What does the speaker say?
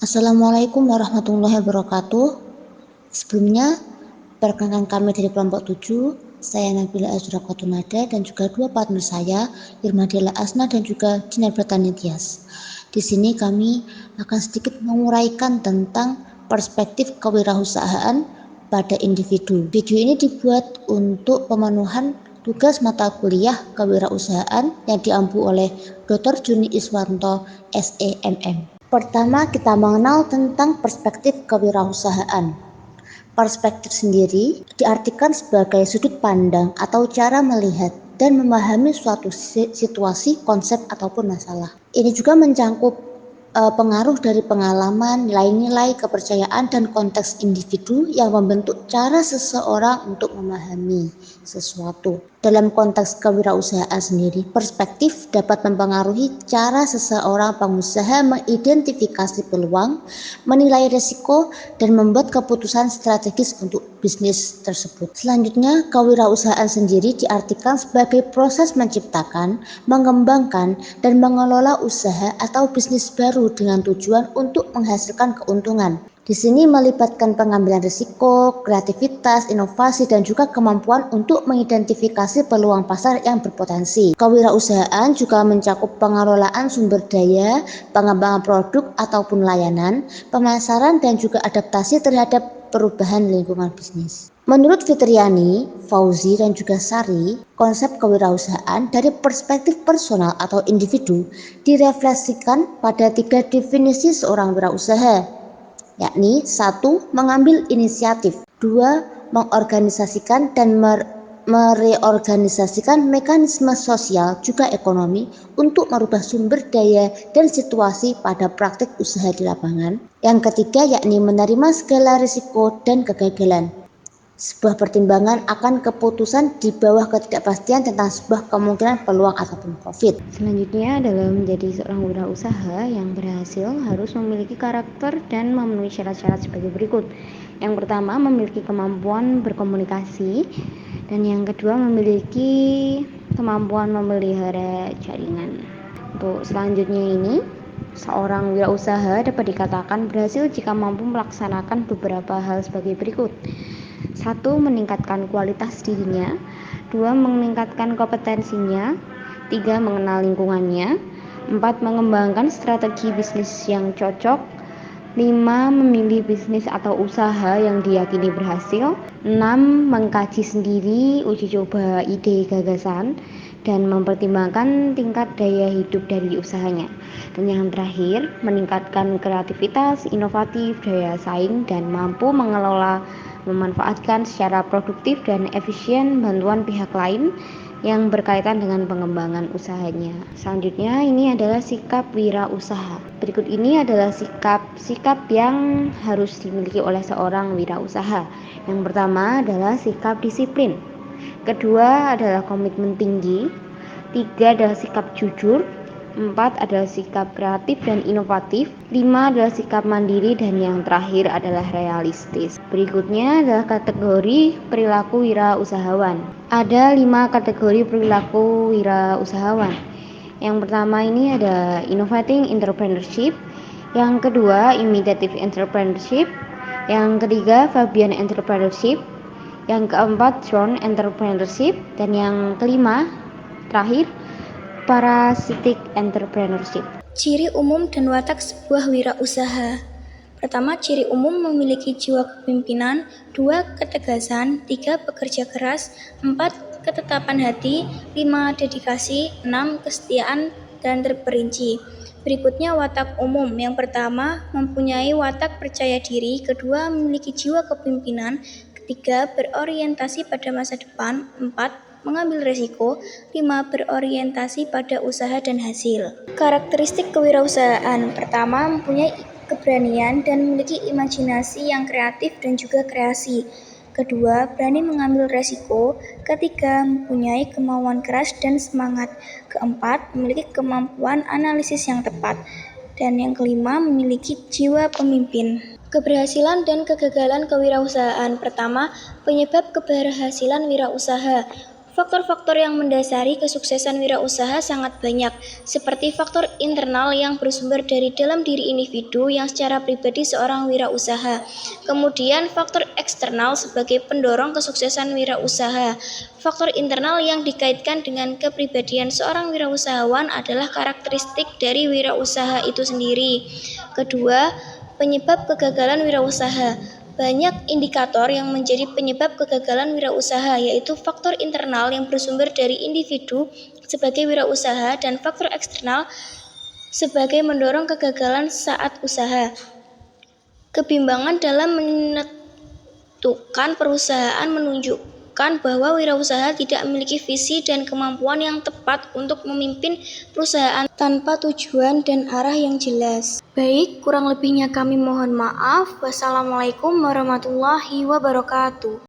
Assalamualaikum warahmatullahi wabarakatuh. Sebelumnya, perkenalkan kami dari kelompok 7, saya Nabila Azura Kotunada dan juga dua partner saya, Irma Dela Asna dan juga Dinar Bertani Tias. Di sini kami akan sedikit menguraikan tentang perspektif kewirausahaan pada individu. Video ini dibuat untuk pemenuhan tugas mata kuliah kewirausahaan yang diampu oleh Dr. Juni Iswanto, SEMM. Pertama, kita mengenal tentang perspektif kewirausahaan. Perspektif sendiri diartikan sebagai sudut pandang atau cara melihat dan memahami suatu situasi, konsep, ataupun masalah. Ini juga mencakup pengaruh dari pengalaman, nilai-nilai, kepercayaan, dan konteks individu yang membentuk cara seseorang untuk memahami sesuatu. Dalam konteks kewirausahaan sendiri, perspektif dapat mempengaruhi cara seseorang pengusaha mengidentifikasi peluang, menilai risiko, dan membuat keputusan strategis untuk bisnis tersebut. Selanjutnya, kewirausahaan sendiri diartikan sebagai proses menciptakan, mengembangkan, dan mengelola usaha atau bisnis baru dengan tujuan untuk menghasilkan keuntungan. Di sini melibatkan pengambilan risiko, kreativitas, inovasi, dan juga kemampuan untuk mengidentifikasi peluang pasar yang berpotensi. Kewirausahaan juga mencakup pengelolaan sumber daya, pengembangan produk ataupun layanan, pemasaran, dan juga adaptasi terhadap perubahan lingkungan bisnis. Menurut Fitriani, Fauzi, dan juga Sari, konsep kewirausahaan dari perspektif personal atau individu direfleksikan pada 3 definisi seorang wirausaha, yakni 1. Mengambil inisiatif, 2. Mengorganisasikan dan mereorganisasikan mekanisme sosial juga ekonomi untuk merubah sumber daya dan situasi pada praktik usaha di lapangan. Yang ketiga yakni menerima segala risiko dan kegagalan, sebuah pertimbangan akan keputusan di bawah ketidakpastian tentang sebuah kemungkinan peluang ataupun profit. Selanjutnya adalah menjadi seorang wirausaha yang berhasil harus memiliki karakter dan memenuhi syarat-syarat sebagai berikut. Yang pertama, memiliki kemampuan berkomunikasi, dan yang kedua memiliki kemampuan memelihara jaringan. Untuk selanjutnya ini, seorang wirausaha dapat dikatakan berhasil jika mampu melaksanakan beberapa hal sebagai berikut. 1. Meningkatkan kualitas dirinya. 2. Meningkatkan kompetensinya. 3. Mengenal lingkungannya. 4. Mengembangkan strategi bisnis yang cocok. 5. Memilih bisnis atau usaha yang diyakini berhasil. 6. Mengkaji sendiri, uji coba ide gagasan, dan mempertimbangkan tingkat daya hidup dari usahanya. Dan yang terakhir, meningkatkan kreativitas, inovatif, daya saing, dan mampu mengelola, memanfaatkan secara produktif dan efisien bantuan pihak lain yang berkaitan dengan pengembangan usahanya. Selanjutnya ini adalah sikap wirausaha. Berikut ini adalah sikap yang harus dimiliki oleh seorang wirausaha. Yang pertama adalah sikap disiplin. Kedua adalah komitmen tinggi. 3 adalah sikap jujur. 4 adalah sikap kreatif dan inovatif. 5 adalah sikap mandiri, dan yang terakhir adalah realistis. Berikutnya adalah kategori perilaku wirausahawan. Ada 5 kategori perilaku wirausahawan. Yang pertama ini ada innovating entrepreneurship. Yang kedua imitative entrepreneurship. Yang ketiga Fabian entrepreneurship. Yang keempat drone entrepreneurship. Dan yang kelima terakhir parasitic entrepreneurship. Ciri umum dan watak sebuah wirausaha. Pertama, ciri umum memiliki jiwa kepemimpinan. 2. Ketegasan. 3. Bekerja keras. 4. Ketetapan hati. 5. Dedikasi. 6. Kesetiaan dan terperinci. Berikutnya watak umum. Yang pertama, mempunyai watak percaya diri. Kedua, memiliki jiwa kepemimpinan. Ketiga, berorientasi pada masa depan. 4. Mengambil risiko. 5. Berorientasi pada usaha dan hasil. Karakteristik kewirausahaan. Pertama, mempunyai keberanian dan memiliki imajinasi yang kreatif dan juga kreasi. Kedua, berani mengambil risiko. Ketiga, mempunyai kemauan keras dan semangat. Keempat, memiliki kemampuan analisis yang tepat. Dan yang kelima, memiliki jiwa pemimpin. Keberhasilan dan kegagalan kewirausahaan. Pertama, penyebab keberhasilan wirausaha. Faktor-faktor yang mendasari kesuksesan wirausaha sangat banyak, seperti faktor internal yang bersumber dari dalam diri individu yang secara pribadi seorang wirausaha. Kemudian faktor eksternal sebagai pendorong kesuksesan wirausaha. Faktor internal yang dikaitkan dengan kepribadian seorang wirausahawan adalah karakteristik dari wirausaha itu sendiri. Kedua, penyebab kegagalan wirausaha. Banyak indikator yang menjadi penyebab kegagalan wirausaha, yaitu faktor internal yang bersumber dari individu sebagai wirausaha dan faktor eksternal sebagai mendorong kegagalan saat usaha. Kebimbangan dalam menentukan perusahaan menunjukkan bahwa wirausaha tidak memiliki visi dan kemampuan yang tepat untuk memimpin perusahaan tanpa tujuan dan arah yang jelas. Baik, kurang lebihnya kami mohon maaf. Wassalamualaikum warahmatullahi wabarakatuh.